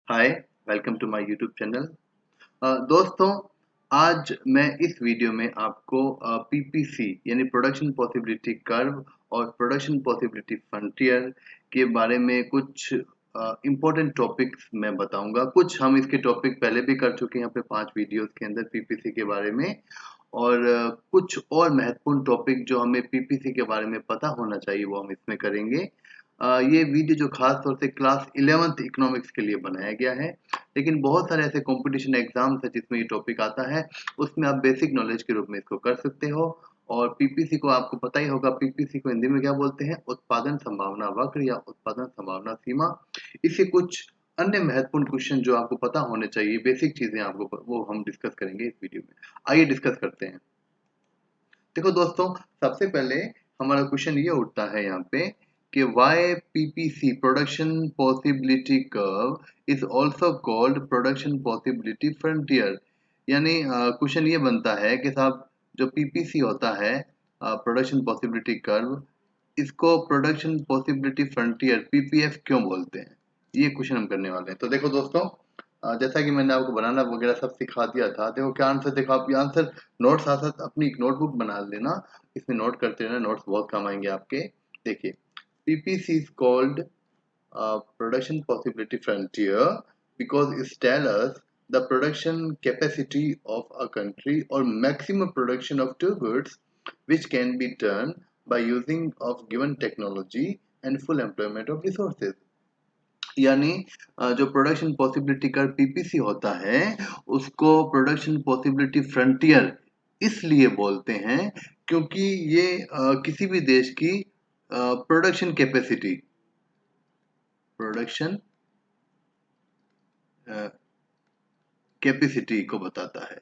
Hi, welcome to my YouTube channel. दोस्तों, आज मैं इस वीडियो में आपको पीपीसी यानी प्रोडक्शन पॉसिबिलिटी कर्व और प्रोडक्शन पॉसिबिलिटी फ्रंटियर के बारे में कुछ इम्पोर्टेंट टॉपिक्स मैं बताऊंगा। कुछ हम इसके टॉपिक पहले भी कर चुके हैं अपने 5 वीडियोस के अंदर पीपीसी के बारे में, और कुछ और महत्वपूर्ण टॉपिक जो हमें पीपीसी के बारे में पता होना चाहिए वो हम इसमें करेंगे। ये वीडियो जो खास तौर से क्लास 11th इकोनॉमिक्स के लिए बनाया गया है, लेकिन बहुत सारे ऐसे कंपटीशन एग्जाम्स हैं जिसमें ये टॉपिक आता है, उसमें आप बेसिक नॉलेज के रूप में इसको कर सकते हो। और पीपीसी को आपको पता ही होगा, पीपीसी को हिंदी में क्या बोलते हैं? उत्पादन संभावना वक्र या उत्पादन संभावना सीमा। इससे कुछ अन्य महत्वपूर्ण क्वेश्चन जो आपको पता होने चाहिए, बेसिक चीजें आपको, वो हम डिस्कस करेंगे इस वीडियो में। आइए डिस्कस करते हैं। देखो दोस्तों, सबसे पहले हमारा क्वेश्चन ये उठता है यहाँ पे कि why PPC production possibility curve is also called production possibility frontier. यानी क्वेश्चन ये बनता है कि साहब, जो पीपीसी होता है प्रोडक्शन पॉसिबिलिटी कर्व, इसको प्रोडक्शन पॉसिबिलिटी फ्रंटियर पीपीएफ क्यों बोलते हैं? ये क्वेश्चन हम करने वाले हैं। तो देखो दोस्तों, जैसा कि मैंने आपको बनाना वगैरह सब सिखा दिया था, देखो क्या आंसर, देखो आप ये आंसर नोट साथ साथ अपनी एक नोटबुक बना लेना, इसमें नोट करते रहना, नोट्स बहुत काम आएंगे आपके। देखिए, PPC is called production possibility frontier because it tell us the production capacity of a country or maximum production of two goods which can be done by using of given technology and full employment of resources। यानी जो production possibility का PPC होता है, उसको production possibility frontier इसलिए बोलते हैं क्योंकि ये किसी भी देश की प्रोडक्शन कैपेसिटी को बताता है।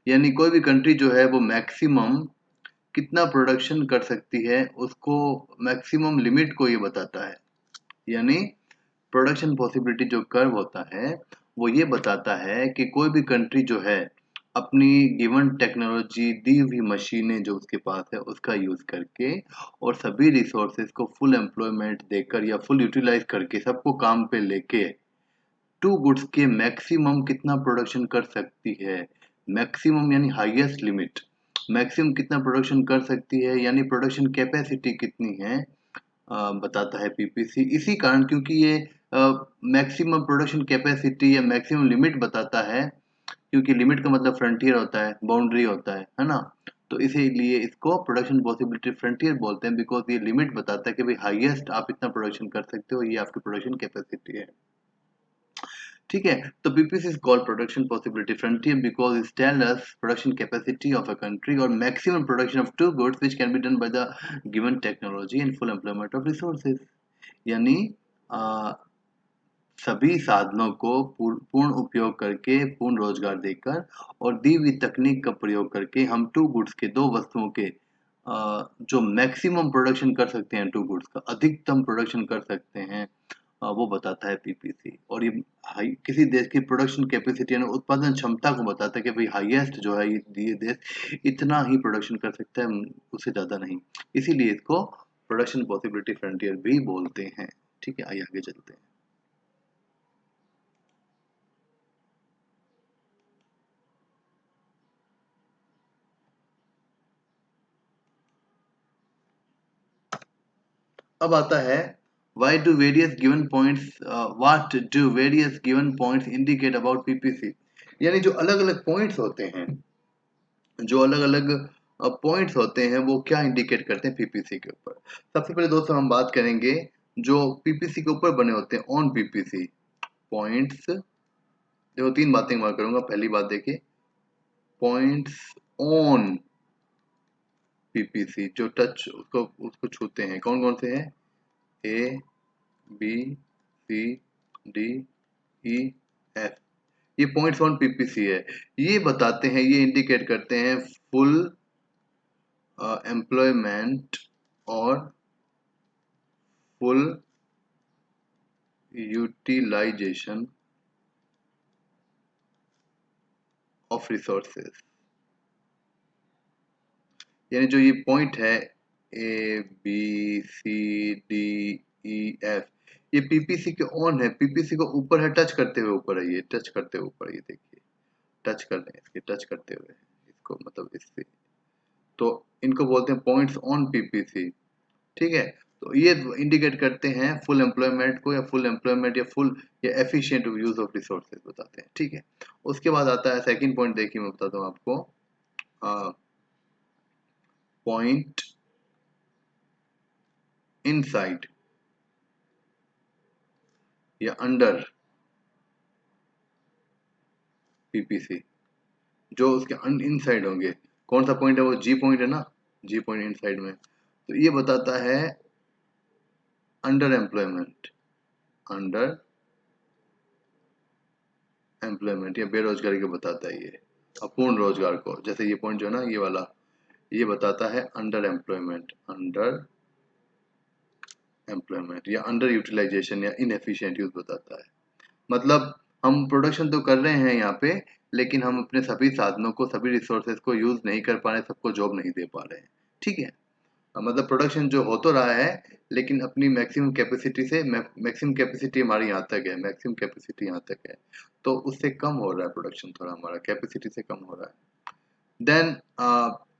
यानी कोई भी कंट्री जो है वो मैक्सिमम कितना प्रोडक्शन कर सकती है, उसको मैक्सिमम लिमिट को ये बताता है। यानी प्रोडक्शन पॉसिबिलिटी जो कर्व होता है, वो ये बताता है कि कोई भी कंट्री जो है अपनी गिवन टेक्नोलॉजी, दी हुई मशीनें जो उसके पास है उसका यूज करके और सभी रिसोर्सेज को फुल एम्प्लॉयमेंट देकर या फुल यूटिलाइज करके सबको काम पे लेके टू गुड्स के मैक्सिमम कितना प्रोडक्शन कर सकती है। मैक्सिमम यानी हाईएस्ट लिमिट, मैक्सिमम कितना प्रोडक्शन कर सकती है यानी प्रोडक्शन कैपेसिटी कितनी है, बताता है पीपीसी। इसी कारण, क्योंकि ये मैक्सिमम प्रोडक्शन कैपेसिटी या मैक्सिमम लिमिट बताता है, क्योंकि लिमिट का मतलब फ्रंटियर होता है, बाउंड्री होता है ना। तो इसीलिए इसको प्रोडक्शन पॉसिबिलिटी फ्रंटियर बोलते हैं, बिकॉज ये लिमिट बताता है कि भाई हाईएस्ट आप इतना प्रोडक्शन कर सकते हो, ये आपकी प्रोडक्शन कैपेसिटी है। ठीक है, तो PPC is called production possibility frontier because it tell us production capacity of a country और maximum production of two goods which can be done by the given technology and full employment of resources. यानी अ, सभी साधनों को पूर्ण उपयोग करके, पूर्ण रोजगार देकर और दी हुई तकनीक का प्रयोग करके हम टू गुड्स के, दो वस्तुओं के जो मैक्सिमम प्रोडक्शन कर सकते हैं, टू गुड्स का अधिकतम प्रोडक्शन कर सकते हैं, वो बताता है पीपीसी। और ये किसी देश की प्रोडक्शन कैपेसिटी यानी उत्पादन क्षमता को बताता है कि भाई हाईएस्ट जो है ये देश इतना ही प्रोडक्शन कर सकता है, उससे ज्यादा नहीं। इसीलिए इसको प्रोडक्शन पॉसिबिलिटी फ्रंटियर भी बोलते हैं। ठीक है, आइए आगे चलते हैं। अब आता है why do various given points what do various given points indicate about PPC. यानी जो अलग अलग पॉइंट्स होते हैं, जो अलग अलग पॉइंट्स होते हैं, वो क्या इंडिकेट करते हैं पीपीसी के ऊपर। सबसे पहले दोस्तों हम बात करेंगे जो पीपीसी के ऊपर बने होते हैं, ऑन पीपीसी पॉइंट्स। देखो, तीन बातें मैं करूंगा। पहली बात देखिए, पॉइंट्स ऑन पीपीसी, जो टच उसको उसको छूते हैं, कौन कौन से हैं? ए, बी, सी, डी, ई, एफ। ये पॉइंट्स ऑन पीपीसी है। ये बताते हैं, ये इंडिकेट करते हैं फुल एम्प्लॉयमेंट और फुल यूटिलाइजेशन ऑफ रिसोर्सेज। यानी जो ये पॉइंट है, ए, बी, सी, डी, ई, एफ, ये पीपीसी के ऑन है, पीपीसी को ऊपर है, टच करते हुए ऊपर है, ये टच करते हुए ऊपर, ये देखिए टच कर रहे हैं, इसके टच करते हुए इसको, मतलब इससे, तो इनको बोलते हैं पॉइंट्स ऑन पीपीसी। ठीक है, तो ये इंडिकेट करते हैं फुल एम्प्लॉयमेंट को, या फुल एम्प्लॉयमेंट, या फुल, या एफिशिएंट यूज ऑफ रिसोर्सेज बताते हैं। ठीक है, उसके बाद आता है सेकंड पॉइंट, देखिए मैं बताता हूँ आपको, पॉइंट इनसाइड या अंडर पीपीसी, जो उसके इनसाइड होंगे। कौन सा पॉइंट है वो? जी पॉइंट है ना, जी पॉइंट इनसाइड में, तो ये बताता है अंडर एम्प्लॉयमेंट, अंडर एम्प्लॉयमेंट या बेरोजगारी को बताता है ये, अपूर्ण रोजगार को। जैसे ये पॉइंट जो है ना, ये वाला, ये बताता है अंडर एम्प्लॉयमेंट, अंडर एम्प्लॉयमेंट या अंडर यूटिलाइजेशन या इनएफिशिएंट यूज बताता है। मतलब हम प्रोडक्शन तो कर रहे हैं यहाँ पे, लेकिन हम अपने सभी साधनों को, सभी रिसोर्सेज को यूज नहीं कर पा रहे, सबको जॉब नहीं दे पा रहे हैं। ठीक है, मतलब प्रोडक्शन जो हो तो रहा है, लेकिन अपनी मैक्सिमम कैपेसिटी से, मैक्सिमम कैपेसिटी हमारी यहाँ तक है, मैक्सिमम कैपेसिटी यहाँ तक है, तो उससे कम हो रहा है प्रोडक्शन, थोड़ा हमारा कैपेसिटी से कम हो रहा है। देन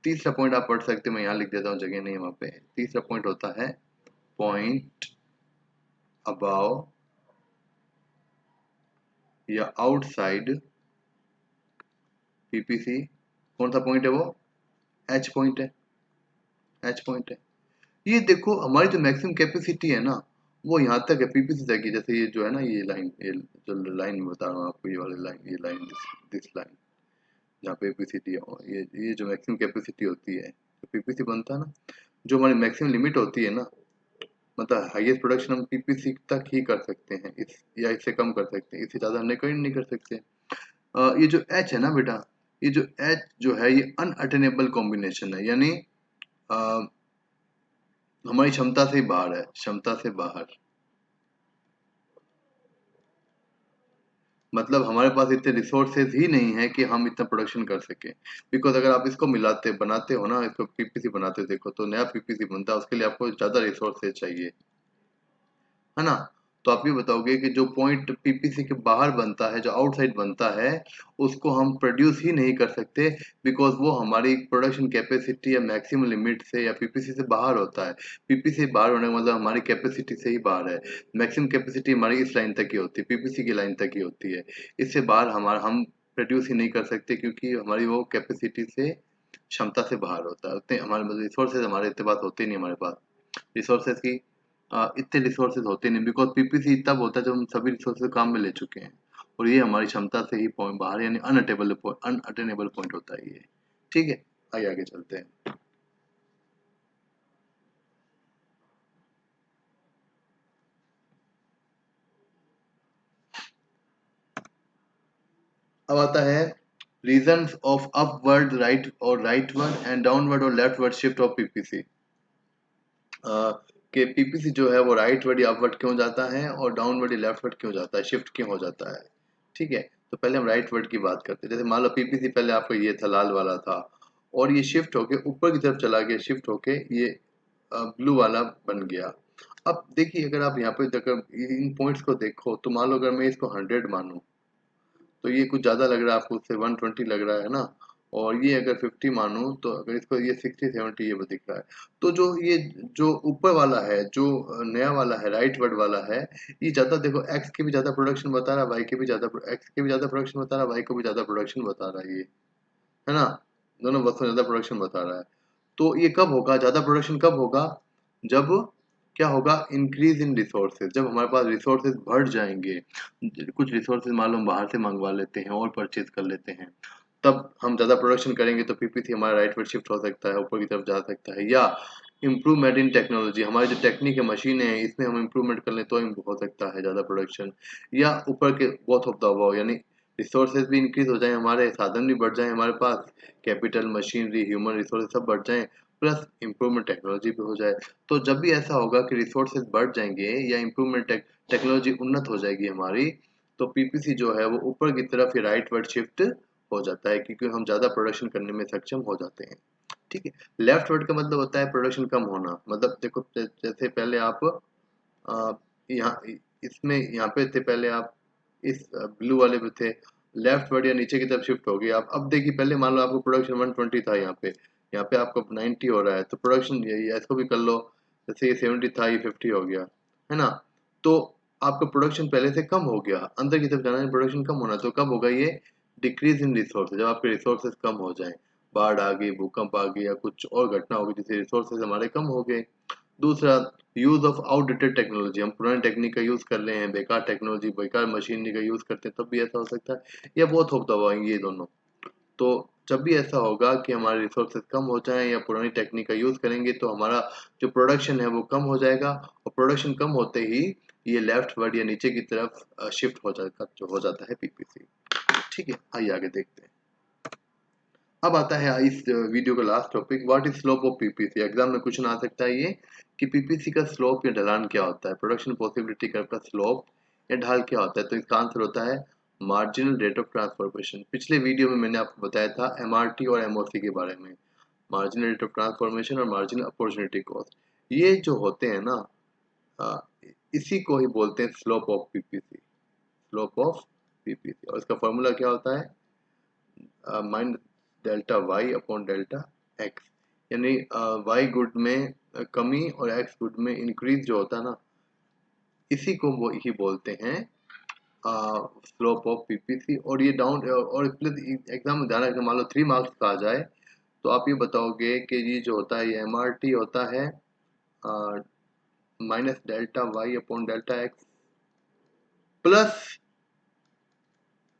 तीसरा पॉइंट आप पढ़ सकते हो, मैं यहाँ लिख देता हूँ, जगह नहीं है वहाँ पे। तीसरा पॉइंट होता है पॉइंट अबाव या आउटसाइड पीपीसी। कौन सा पॉइंट है वो? एच पॉइंट है, एच पॉइंट है। ये देखो हमारी जो मैक्सिमम कैपेसिटी है ना, वो यहाँ तक है, पीपीसी तक है। जैसे ये जो है ना, ये लाइन, ये जो लाइन बता रहा हूँ आपको, ये वाली लाइन, ये लाइन, दिस लाइन, जहाँ पे पीपीसी, ये जो मैक्सिमम कैपेसिटी होती है, तो पीपीसी बनता है ना, जो हमारी मैक्सिमम लिमिट होती है ना, मतलब हाईएस्ट प्रोडक्शन हम पीपीसी तक ही कर सकते हैं, इस या इससे कम कर सकते हैं, इससे ज़्यादा हम कहीं नहीं कर सकते। ये जो एच है ना बेटा, ये जो एच जो है, ये अनअटेनेबल कॉम्बिनेशन है, यानी हमारी क्षमता से बाहर है, क्षमता से बाहर। मतलब हमारे पास इतने रिसोर्सेज ही नहीं है कि हम इतना प्रोडक्शन कर सकें। बिकॉज अगर आप इसको मिलाते बनाते हो ना, इसको पीपीसी बनाते हो, देखो तो नया पीपीसी बनता है, उसके लिए आपको ज़्यादा रिसोर्सेज चाहिए, है ना? तो आप ये बताओगे कि जो पॉइंट पीपीसी के बाहर बनता है, जो आउटसाइड बनता है, उसको हम प्रोड्यूस ही नहीं कर सकते, बिकॉज वो हमारी प्रोडक्शन कैपेसिटी या मैक्सिमम लिमिट से या पीपीसी से बाहर होता है। पीपीसी से बाहर होने का मतलब हमारी कैपेसिटी से ही बाहर है। मैक्सिमम कैपेसिटी हमारी इस लाइन तक ही होती है, पीपीसी की लाइन तक ही होती है। इससे बाहर हमारा हम प्रोड्यूस ही नहीं कर सकते, क्योंकि हमारी वो कैपेसिटी से, क्षमता से बाहर होता है। उतने हमारे मतलब रिसोर्सेज हमारे इतने पास होते नहीं, हमारे पास रिसोर्सेज की इतने रिसोर्सेज होते नहीं, बिकॉज पीपीसी तब होता है जब हम सभी रिसोर्सेज काम में ले चुके हैं, और ये हमारी क्षमता से ही पॉइंट बाहर, यानी अनअटेनेबल पॉइंट होता है ये। ठीक है, आगे आगे चलते हैं। अब आता है रीजंस ऑफ अपवर्ड राइट और राइटवर्ड एंड डाउनवर्ड और लेफ्टवर्ड शिफ्ट ऑफ पीपीसी। कि पीपीसी जो है वो राइटवर्ड या अपवर्ड क्यों जाता है, और डाउनवर्ड या लेफ्टवर्ड क्यों जाता है, शिफ्ट क्यों हो जाता है। ठीक है, तो पहले हम राइटवर्ड की बात करते हैं। जैसे मान लो पीपीसी पहले आपका ये था, लाल वाला था, और ये शिफ्ट होके ऊपर की तरफ चला गया, शिफ्ट होके ये ब्लू वाला बन गया। अब देखिए, अगर आप यहाँ पे अगर इन पॉइंट्स को देखो, तो मान लो अगर मैं इसको 100 मानूं, तो ये कुछ ज़्यादा लग रहा है आपको, उससे 120 लग रहा है ना। और ये अगर 50 मानूं, तो अगर इसको ये 60-70 ये दिख रहा है। तो जो ये जो ऊपर वाला है, जो नया वाला है, राइट वर्ड वाला है, ये ज़्यादा देखो, एक्स की भी ज़्यादा प्रोडक्शन बता रहा है, वाई की भी ज़्यादा, एक्स की भी ज़्यादा प्रोडक्शन बता रहा है, वाई को भी ज़्यादा प्रोडक्शन बता रहा है ये, है ना? दोनों वस्तु ज़्यादा प्रोडक्शन बता रहा है। तो ये कब होगा, ज़्यादा प्रोडक्शन कब होगा? जब क्या होगा, इंक्रीज इन रिसोर्सेज, जब हमारे पास रिसोर्सेज बढ़ जाएंगे। कुछ रिसोर्सेज मालूम बाहर से मंगवा लेते हैं और परचेज कर लेते हैं, तब हम ज़्यादा प्रोडक्शन करेंगे, तो पीपीसी हमारा राइटवर्ड शिफ्ट हो सकता है, ऊपर की तरफ जा सकता है। या इम्प्रूवमेंट इन टेक्नोलॉजी, हमारी जो टेक्निक है, मशीनें हैं, इसमें हम इम्प्रूवमेंट कर लें तो हो सकता है ज़्यादा प्रोडक्शन। या ऊपर के बोथ ऑफ द अबव, यानी रिसोर्सेज भी इंक्रीज हो जाए, हमारे साधन भी बढ़ जाए हमारे पास, कैपिटल, मशीनरी, ह्यूमन रिसोर्सेज सब बढ़ जाएं, प्लस इम्प्रूवमेंट टेक्नोलॉजी भी हो जाए। तो जब भी ऐसा होगा कि रिसोर्सेज बढ़ जाएंगे या इम्प्रूवमेंट टेक्नोलॉजी उन्नत हो जाएगी हमारी, तो पीपीसी जो है वो ऊपर की तरफ राइटवर्ड शिफ्ट हो जाता है, क्योंकि हम ज़्यादा प्रोडक्शन करने में सक्षम हो जाते हैं। ठीक है, लेफ्ट वर्ड का मतलब होता है प्रोडक्शन कम होना। मतलब देखो, जैसे पहले आप यहाँ इसमें यहाँ पे थे पहले, आप इस ब्लू वाले पे थे, लेफ्ट वर्ड या नीचे की तरफ शिफ्ट हो गए आप। अब देखिए पहले मान लो आपको प्रोडक्शन 120 था, यहाँ पे आपको 90 हो रहा है, तो प्रोडक्शन ये इसको भी कर लो, जैसे ये 70 था, ये 50 हो गया, है ना। तो आपका प्रोडक्शन पहले से कम हो गया, अंदर की तरफ जाना है, प्रोडक्शन कम होना, तो कब होगा ये? डिक्रीज इन रिसोर्सेज, जब आपके रिसोर्सेज कम हो जाए, बाढ़ आ गई, भूकंप आ गई या कुछ और घटना हो गई जिससे रिसोर्सेज हमारे कम हो गए। दूसरा, यूज ऑफ आउटडेटेड टेक्नोलॉजी, हम पुरानी टेक्निक का यूज कर रहे हैं, बेकार टेक्नोलॉजी बेकार मशीनरी का यूज करते हैं, तब भी ऐसा हो सकता है, या बहुत होता हुआ ये दोनों। तो जब भी ऐसा होगा कि हमारे रिसोर्सेज कम हो जाएं या पुरानी टेक्निक का यूज करेंगे, तो हमारा जो प्रोडक्शन है वो कम हो जाएगा, और प्रोडक्शन कम होते ही ये लेफ्ट वर्ड या नीचे की तरफ शिफ्ट हो जाएगा, जो हो जाता है पीपीसी। ठीक है, आइए आगे देखते हैं। अब आता है इस वीडियो का last topic, what is slope of PPC. Exam में क्वेश्चन आ सकता है ये कि पीपीसी का स्लोप या ढलान क्या होता है, प्रोडक्शन पॉसिबिलिटी कर्व का स्लोप या ढाल क्या होता है। तो इसका आंसर होता है मार्जिनल रेट ऑफ ट्रांसफॉर्मेशन। पिछले वीडियो में मैंने आपको बताया था एमआरटी और एमओसी के बारे में, मार्जिनल रेट ऑफ ट्रांसफॉर्मेशन और मार्जिनल अपॉर्चुनिटी कॉस्ट। ये जो होते हैं ना, अ, इसी को ही बोलते हैं slope of PPC, slope of PPC. और इसका फॉर्मूला क्या होता है? Minus delta Y upon delta X, यानी वाई गुड में कमी और एक्स गुड में इंक्रीज जो होता है ना, इसी को वो ही बोलते हैं स्लोप ऑफ पीपीसी। और ये डाउन, और प्लस एग्जाम में ध्यान रखना, मान लो 3 मार्क्स का आ जाए तो आप ये बताओगे कि ये जो होता है ये एमआरटी होता है minus delta Y upon delta X, plus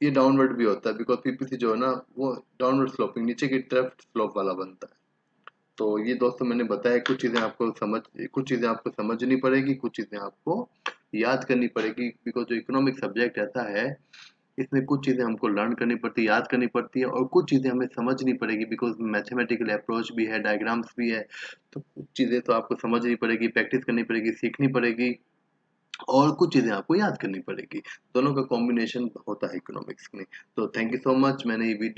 ये डाउनवर्ड भी होता है, बिकॉज पीपीसी जो है ना वो डाउनवर्ड स्लोपिंग, नीचे की तरफ स्लोप वाला बनता है। तो ये दोस्तों मैंने बताया, कुछ चीज़ें आपको समझनी पड़ेगी, कुछ चीज़ें आपको याद करनी पड़ेगी, बिकॉज जो इकोनॉमिक सब्जेक्ट रहता है इसमें कुछ चीज़ें हमको लर्न करनी पड़ती है, याद करनी पड़ती है, और कुछ चीज़ें हमें समझनी पड़ेगी, बिकॉज मैथमेटिकल अप्रोच भी है, डायग्राम्स भी है। तो कुछ चीज़ें तो आपको समझनी पड़ेगी, प्रैक्टिस करनी पड़ेगी, सीखनी पड़ेगी, और कुछ चीज़ें आपको याद करनी पड़ेगी। दोनों का कॉम्बिनेशन होता है इकोनॉमिक्स में। तो थैंक यू सो मच। मैंने ये वीडियो